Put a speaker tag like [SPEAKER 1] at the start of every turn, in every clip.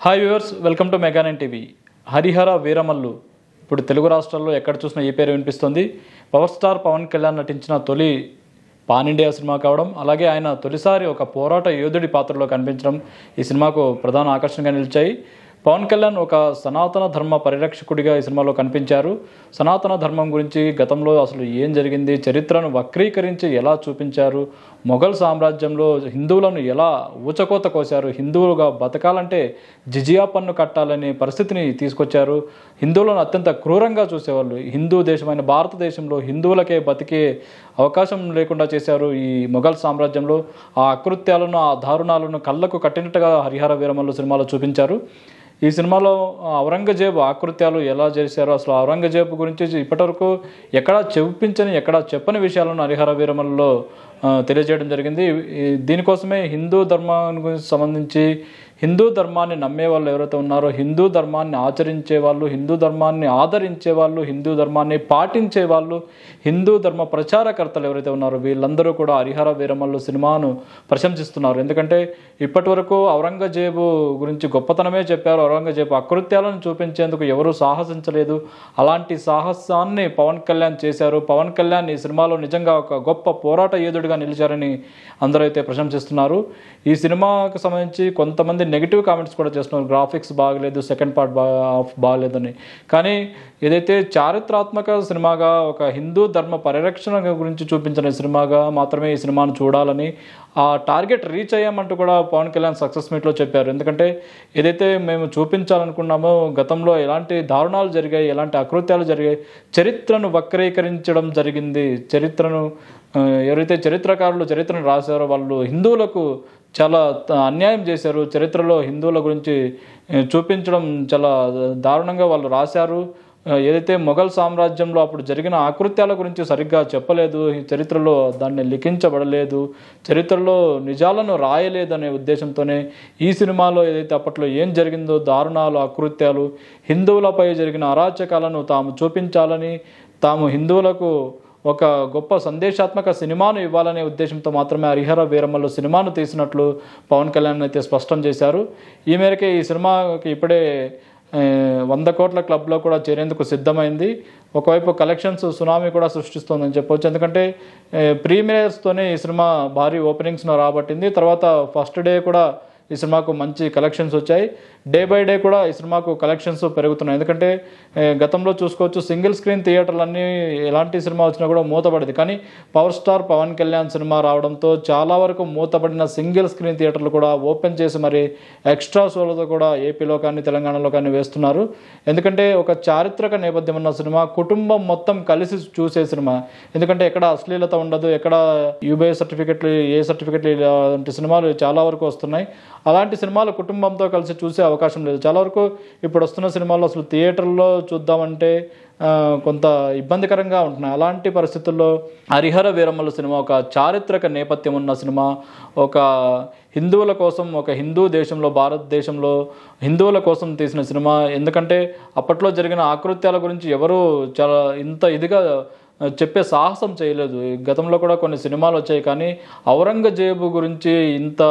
[SPEAKER 1] Hi viewers, welcome to Mega nine TV. Harihara Veeramallu ఇప్పుడు తెలుగు రాష్ట్రాల్లో ఎక్కడ చూసినా ఈ పేరు వినిపిస్తుంది. పవర్ స్టార్ పవన్ కళ్యాణ్ నటించిన తొలి పాన్ ఇండియా సినిమా కావడం, అలాగే ఆయన తొలిసారి ఒక పోరాట యోధుడి పాత్రలో కనిపించడం ఈ సినిమాకు ప్రధాన ఆకర్షణగా నిలిచాయి. పవన్ కళ్యాణ్ ఒక సనాతన ధర్మ పరిరక్షకుడిగా ఈ సినిమాలో కనిపించారు. సనాతన ధర్మం గురించి గతంలో అసలు ఏం జరిగింది, చరిత్రను వక్రీకరించి ఎలా చూపించారు, మొఘల్ సామ్రాజ్యంలో హిందువులను ఎలా ఊచకోత కోశారు, హిందువులుగా బతకాలంటే జిజియా పన్ను కట్టాలనే పరిస్థితిని తీసుకొచ్చారు. హిందువులను అత్యంత క్రూరంగా చూసేవాళ్ళు. హిందూ దేశమైన భారతదేశంలో హిందువులకే బతికే అవకాశం లేకుండా చేశారు ఈ మొఘల్ సామ్రాజ్యంలో. ఆ అకృత్యాలను, ఆ దారుణాలను కళ్ళకు కట్టినట్టుగా హరిహర వీరమల్లు సినిమాలో చూపించారు. ఈ సినిమాలో ఔరంగజేబు ఆకృత్యాలు ఎలా చేశారో, అసలు ఔరంగజేబు గురించి ఇప్పటివరకు ఎక్కడా చూపించని, ఎక్కడా చెప్పని విషయాలను హరిహర వీరమల్లులో తెలియజేయడం జరిగింది. దీనికోసమే హిందూ ధర్మానికి గురించి సంబంధించి హిందూ ధర్మాన్ని నమ్మే వాళ్ళు ఎవరైతే ఉన్నారో, హిందూ ధర్మాన్ని ఆచరించే వాళ్ళు, హిందూ ధర్మాన్ని ఆదరించే వాళ్ళు, హిందూ ధర్మాన్ని పాటించే వాళ్ళు, హిందూ ధర్మ ప్రచారకర్తలు ఎవరైతే ఉన్నారో వీళ్ళందరూ కూడా హరిహర వీరమల్లు సినిమాను ప్రశంసిస్తున్నారు. ఎందుకంటే ఇప్పటి వరకు ఔరంగజేబు గురించి గొప్పతనమే చెప్పారు. ఔరంగజేబు అకృత్యాలను చూపించేందుకు ఎవరూ సాహసించలేదు. అలాంటి సాహసాన్ని పవన్ కళ్యాణ్ చేశారు. పవన్ కళ్యాణ్ ఈ సినిమాలో నిజంగా ఒక గొప్ప పోరాట యోధుడిగా నిలిచారని అందరూ అయితే ప్రశంసిస్తున్నారు. ఈ సినిమాకు సంబంధించి కొంతమంది నెగిటివ్ కామెంట్స్ కూడా చేస్తున్నారు. గ్రాఫిక్స్ బాగలేదు, సెకండ్ పార్ట్ బాగలేదని. కానీ ఏదైతే చారిత్రాత్మక సినిమాగా, ఒక హిందూ ధర్మ పరిరక్షణ గురించి చూపించిన సినిమాగా మాత్రమే ఈ సినిమాను చూడాలని, ఆ టార్గెట్ రీచ్ అయ్యామంటూ కూడా పవన్ కళ్యాణ్ సక్సెస్ మీట్లో చెప్పారు. ఎందుకంటే ఏదైతే మేము చూపించాలనుకున్నామో, గతంలో ఎలాంటి దారుణాలు జరిగాయి, ఎలాంటి అకృత్యాలు జరిగాయి, చరిత్రను వక్రీకరించడం జరిగింది. చరిత్రను ఎవరైతే చరిత్రకారులు చరిత్రను రాశారో వాళ్ళు హిందువులకు చాలా అన్యాయం చేశారు. చరిత్రలో హిందువుల గురించి చూపించడం చాలా దారుణంగా వాళ్ళు రాశారు. ఏదైతే మొఘల్ సామ్రాజ్యంలో అప్పుడు జరిగిన ఆకృత్యాల గురించి సరిగ్గా చెప్పలేదు, చరిత్రలో దాన్ని లిఖించబడలేదు, చరిత్రలో నిజాలను రాయలేదనే ఉద్దేశంతోనే ఈ సినిమాలో ఏదైతే అప్పట్లో ఏం జరిగిందో, దారుణాలు, ఆకృత్యాలు, హిందువులపై జరిగిన అరాచకాలను తాము చూపించాలని, తాము హిందువులకు ఒక గొప్ప సందేశాత్మక సినిమాను ఇవ్వాలనే ఉద్దేశంతో మాత్రమే హరిహర వీరమల్లు సినిమాను తీసినట్లు పవన్ కళ్యాణ్ అయితే స్పష్టం చేశారు. ఈ మేరకే ఈ సినిమాకి ఇప్పుడే 100 కోట్ల క్లబ్లో కూడా చేరేందుకు సిద్ధమైంది. ఒకవైపు కలెక్షన్స్ సునామీ కూడా సృష్టిస్తుందని చెప్పవచ్చు. ఎందుకంటే ప్రీమియర్స్తోనే ఈ సినిమా భారీ ఓపెనింగ్స్ను రాబట్టింది. తర్వాత ఫస్ట్ డే కూడా ఈ సినిమాకు మంచి కలెక్షన్స్ వచ్చాయి. డే బై డే కూడా ఈ సినిమాకు కలెక్షన్స్ పెరుగుతున్నాయి. ఎందుకంటే గతంలో చూసుకోవచ్చు, సింగిల్ స్క్రీన్ థియేటర్లన్నీ ఎలాంటి సినిమా వచ్చినా కూడా మూతపడింది. కానీ power star Pawan Kalyan cinema రావడంతో చాలా వరకు మూతపడిన సింగిల్ స్క్రీన్ థియేటర్లు కూడా ఓపెన్ చేసి మరి ఎక్స్ట్రా షోలతో కూడా ఏపీలో కానీ తెలంగాణలో కానీ వేస్తున్నారు. ఎందుకంటే ఒక చారిత్రక నేపథ్యం ఉన్న సినిమా, కుటుంబం మొత్తం కలిసి చూసే సినిమా. ఎందుకంటే ఎక్కడ అశ్లీలత ఉండదు, ఎక్కడ యూబీఐ సర్టిఫికెట్లు, ఏ సర్టిఫికెట్లు, ఇలాంటి సినిమాలు చాలా వరకు వస్తున్నాయి. అలాంటి సినిమాలు కుటుంబంతో కలిసి చూసే అవకాశం లేదు. చాలా వరకు ఇప్పుడు వస్తున్న సినిమాల్లో అసలు థియేటర్లో చూద్దామంటే కొంత ఇబ్బందికరంగా ఉంటున్నాయి. అలాంటి పరిస్థితుల్లో హరిహర వీరమల్లు సినిమా ఒక చారిత్రక నేపథ్యం ఉన్న సినిమా, ఒక హిందువుల కోసం, ఒక హిందూ దేశంలో, భారతదేశంలో హిందువుల కోసం తీసిన సినిమా. ఎందుకంటే అప్పట్లో జరిగిన ఆకృత్యాల గురించి ఎవరూ చాలా ఇంత ఇదిగా చెప్పే సాహసం చేయలేదు. గతంలో కూడా కొన్ని సినిమాలు వచ్చాయి, కానీ ఔరంగజేబు గురించి ఇంత,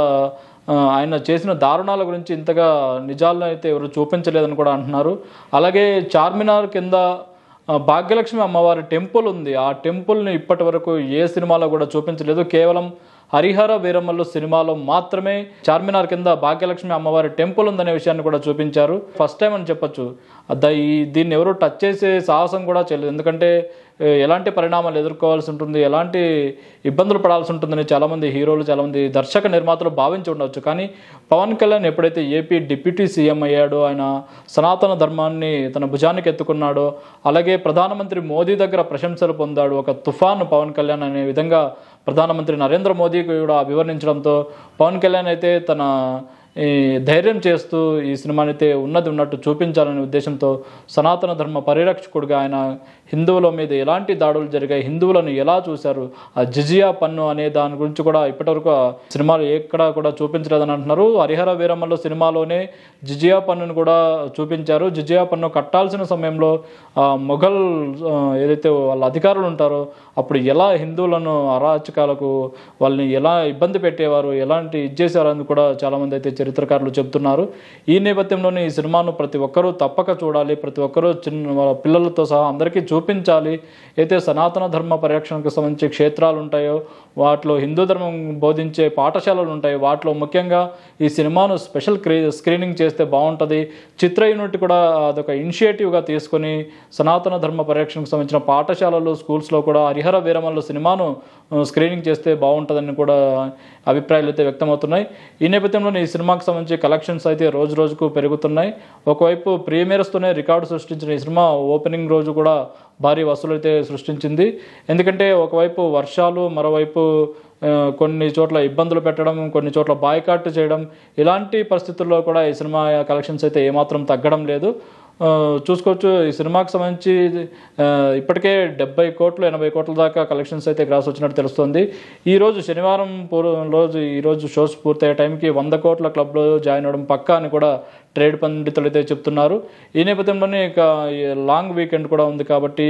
[SPEAKER 1] ఆయన చేసిన దారుణాల గురించి ఇంతగా నిజాలను అయితే ఎవరు చూపించలేదని కూడా అంటున్నారు. అలాగే చార్మినార్ కింద భాగ్యలక్ష్మి అమ్మవారి టెంపుల్ ఉంది. ఆ టెంపుల్ని ఇప్పటి వరకు ఏ సినిమాలో కూడా చూపించలేదు. కేవలం హరిహర వీరమల్లు సినిమాలో మాత్రమే చార్మినార్ కింద భాగ్యలక్ష్మి అమ్మవారి టెంపుల్ ఉందనే విషయాన్ని కూడా చూపించారు. ఫస్ట్ టైం అని చెప్పొచ్చు. దీన్ని ఎవరు టచ్ చేసే సాహసం కూడా చేయలేదు. ఎందుకంటే ఎలాంటి పరిణామాలు ఎదుర్కోవాల్సి ఉంటుంది, ఎలాంటి ఇబ్బందులు పడాల్సి ఉంటుందని చాలామంది హీరోలు, చాలామంది దర్శక నిర్మాతలు భావించి ఉండవచ్చు. కానీ పవన్ కళ్యాణ్ ఎప్పుడైతే ఏపీ డిప్యూటీ సీఎం అయ్యాడో, ఆయన సనాతన ధర్మాన్ని తన భుజానికి ఎత్తుకున్నాడో, అలాగే ప్రధానమంత్రి మోదీ దగ్గర ప్రశంసలు పొందాడు. ఒక తుఫాను పవన్ కళ్యాణ్ అనే విధంగా ప్రధానమంత్రి నరేంద్ర మోదీ కూడా అభివర్ణించడంతో పవన్ కళ్యాణ్ అయితే తన ధైర్యం చేస్తూ ఈ సినిమాని అయితే ఉన్నట్టు చూపించాలనే ఉద్దేశంతో సనాతన ధర్మ పరిరక్షకుడిగా ఆయన హిందువుల మీద ఎలాంటి దాడులు జరిగాయి, హిందువులను ఎలా చూశారు, ఆ జిజియా పన్ను అనే దాని గురించి కూడా ఇప్పటివరకు సినిమాలు ఎక్కడా కూడా చూపించలేదని అంటున్నారు. హరిహర వీరమల్లు సినిమాలోనే జిజియా పన్నును కూడా చూపించారు. జిజియా పన్ను కట్టాల్సిన సమయంలో మొఘల్ ఏదైతే వాళ్ళ అధికారులు ఉంటారో అప్పుడు ఎలా హిందువులను అరాచకాలకు వాళ్ళని ఎలా ఇబ్బంది పెట్టేవారు, ఎలాంటి ఇచ్చేసారని కూడా చాలామంది అయితే చరిత్రకారులు చెబుతున్నారు. ఈ నేపథ్యంలోనే ఈ సినిమాను ప్రతి ఒక్కరూ తప్పక చూడాలి, ప్రతి ఒక్కరూ వాళ్ళ పిల్లలతో సహా అందరికీ చూపించాలి. అయితే సనాతన ధర్మ పరిరక్షణకు సంబంధించి క్షేత్రాలు ఉంటాయో, వాటిలో హిందూ ధర్మం బోధించే పాఠశాలలు ఉంటాయి, వాటిలో ముఖ్యంగా ఈ సినిమాను స్పెషల్ స్క్రీనింగ్ చేస్తే బాగుంటుంది. చిత్ర యూనిట్ కూడా అదొక ఇనిషియేటివ్గా తీసుకొని సనాతన ధర్మ పరిరక్షణకు సంబంధించిన పాఠశాలలు, స్కూల్స్లో కూడా హరిహర వీరమల్లు సినిమాను స్క్రీనింగ్ చేస్తే బాగుంటుందని కూడా అభిప్రాయాలు అయితే వ్యక్తమవుతున్నాయి. ఈ నేపథ్యంలో ఈ సినిమాకి సంబంధించి కలెక్షన్స్ అయితే రోజు రోజుకు పెరుగుతున్నాయి. ఒకవైపు ప్రీమియర్స్తోనే రికార్డు సృష్టించిన ఈ సినిమా ఓపెనింగ్ రోజు కూడా భారీ వసూలు అయితే సృష్టించింది. ఎందుకంటే ఒకవైపు వర్షాలు, మరోవైపు కొన్ని చోట్ల ఇబ్బందులు పెట్టడం, కొన్ని చోట్ల బాయ్కాట్ చేయడం, ఇలాంటి పరిస్థితుల్లో కూడా ఈ సినిమా కలెక్షన్స్ అయితే ఏమాత్రం తగ్గడం లేదు. చూసుకోవచ్చు. ఈ సినిమాకి సంబంధించి ఇప్పటికే 70 కోట్లు 80 కోట్ల దాకా కలెక్షన్స్ అయితే క్రాస్ వచ్చినట్టు తెలుస్తుంది. ఈరోజు శనివారం రోజు ఈరోజు షోస్ పూర్తయ్యే టైంకి 100 కోట్ల క్లబ్లో జాయిన్ అవ్వడం పక్కా అని కూడా ట్రేడ్ పండితులు అయితే చెప్తున్నారు. ఈ నేపథ్యంలోనే ఇక లాంగ్ వీకెండ్ కూడా ఉంది కాబట్టి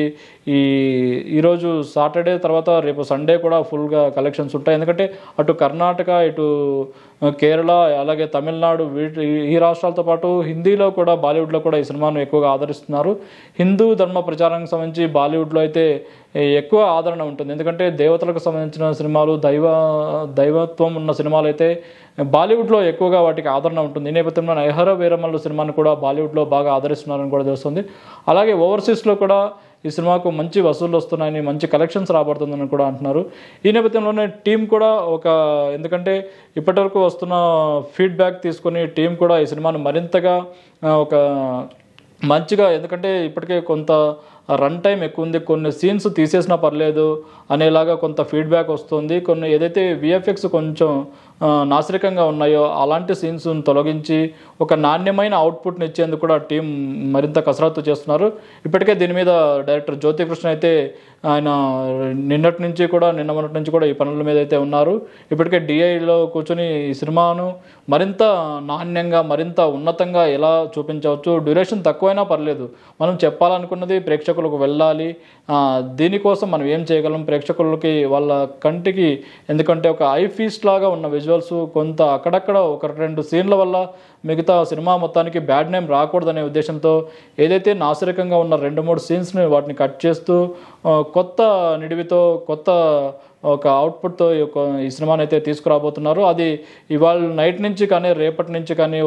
[SPEAKER 1] ఈరోజు సాటర్డే తర్వాత రేపు సండే కూడా ఫుల్గా కలెక్షన్స్ ఉంటాయి. ఎందుకంటే అటు కర్ణాటక, ఇటు కేరళ, అలాగే తమిళనాడు, ఈ రాష్ట్రాలతో పాటు హిందీలో కూడా, బాలీవుడ్లో కూడా ఈ సినిమాను ఎక్కువగా ఆదరిస్తున్నారు. హిందూ ధర్మ ప్రచారానికి సంబంధించి బాలీవుడ్లో అయితే ఎక్కువ ఆదరణ ఉంటుంది. ఎందుకంటే దేవతలకు సంబంధించిన సినిమాలు, దైవత్వం ఉన్న సినిమాలు అయితే బాలీవుడ్లో ఎక్కువగా వాటికి ఆదరణ ఉంటుంది. ఈ నేపథ్యంలో హరిహర వీరమల్లు సినిమాను కూడా బాలీవుడ్లో బాగా ఆదరిస్తున్నారని కూడా తెలుస్తుంది. అలాగే ఓవర్సీస్లో కూడా ఈ సినిమాకు మంచి వసూళ్లు వస్తున్నాయని, మంచి కలెక్షన్స్ రాబడుతుందని కూడా అంటున్నారు. ఈ నేపథ్యంలోనే టీం కూడా ఎందుకంటే ఇప్పటివరకు వస్తున్న ఫీడ్బ్యాక్ తీసుకొని టీం కూడా ఈ సినిమాను మరింతగా ఒక మంచిగా, ఎందుకంటే ఇప్పటికే కొంత రన్ టైం ఎక్కువ ఉంది, కొన్ని సీన్స్ తీసేసినా పర్లేదు అనేలాగా కొంత ఫీడ్బ్యాక్ వస్తుంది. కొన్ని ఏదైతే విఎఫ్ఎక్స్ కొంచెం నాసిరకంగా ఉన్నాయో అలాంటి సీన్స్ను తొలగించి ఒక నాణ్యమైన అవుట్పుట్ని ఇచ్చేందుకు కూడా టీం మరింత కసరత్తు చేస్తున్నారు. ఇప్పటికే దీని మీద డైరెక్టర్ జ్యోతికృష్ణ అయితే ఆయన నిన్న మొన్నటి నుంచి కూడా ఈ పనుల మీద అయితే ఉన్నారు. ఇప్పటికే డిఐలో కూర్చొని ఈ సినిమాను మరింత నాణ్యంగా, మరింత ఉన్నతంగా ఎలా చూపించవచ్చు, డ్యూరేషన్ తక్కువైనా పర్లేదు, మనం చెప్పాలనుకున్నది ప్రేక్షకులకు వెళ్ళాలి, దీనికోసం మనం ఏం చేయగలం, ప్రేక్షకులకి వాళ్ళ కంటికి, ఎందుకంటే ఒక ఐ ఫీస్ట్ లాగా ఉన్న విజువల్స్ కొంత అక్కడక్కడ 1-2 సీన్ల వల్ల మిగతా సినిమా మొత్తానికి బ్యాడ్ నేమ్ రాకూడదనే ఉద్దేశంతో ఏదైతే నాసిరకంగా ఉన్న 2-3 సీన్స్ని వాటిని కట్ చేస్తూ కొత్త నిడివితో, కొత్త ఒక అవుట్పుట్తో ఈ సినిమాని అయితే తీసుకురాబోతున్నారు. అది ఇవాళ నైట్ నుంచి కానీ రేపటి నుంచి కానీ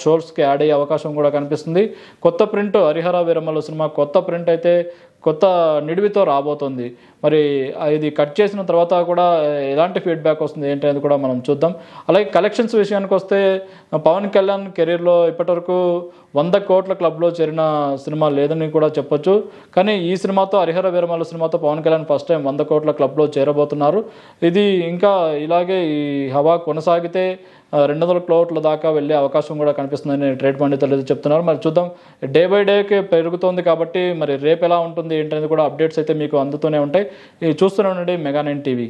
[SPEAKER 1] షోస్కి యాడ్ అయ్యే అవకాశం కూడా కనిపిస్తుంది. కొత్త ప్రింట్, హరిహర వీరమల్లు సినిమా కొత్త ప్రింట్ అయితే కొత్త నిడివితో రాబోతుంది. మరి ఇది కట్ చేసిన తర్వాత కూడా ఎలాంటి ఫీడ్బ్యాక్ వస్తుంది ఏంటి అనేది కూడా మనం చూద్దాం. అలాగే కలెక్షన్స్ విషయానికి వస్తే పవన్ కళ్యాణ్ కెరీర్లో ఇప్పటివరకు 100 కోట్ల క్లబ్లో చేరిన సినిమా లేదని కూడా చెప్పొచ్చు. కానీ ఈ సినిమాతో, హరిహర వీరమల్లు సినిమాతో పవన్ కళ్యాణ్ ఫస్ట్ టైం 100 కోట్ల క్లబ్లో చేరబోతున్నారు. ఇది ఇంకా ఇలాగే ఈ హవా కొనసాగితే 200 కోట్ల దాకా వెళ్ళే అవకాశం కూడా కనిపిస్తుందని ట్రేడ్ పండితులు చెప్తున్నారు. మరి చూద్దాం. డే బై డేకి పెరుగుతోంది కాబట్టి మరి రేపు ఎలా ఉంటుంది ఏంటనేది కూడా అప్డేట్స్ అయితే మీకు అందుతూనే ఉంటాయి. చూస్తూనే ఉండండి మెగా9 టీవీ.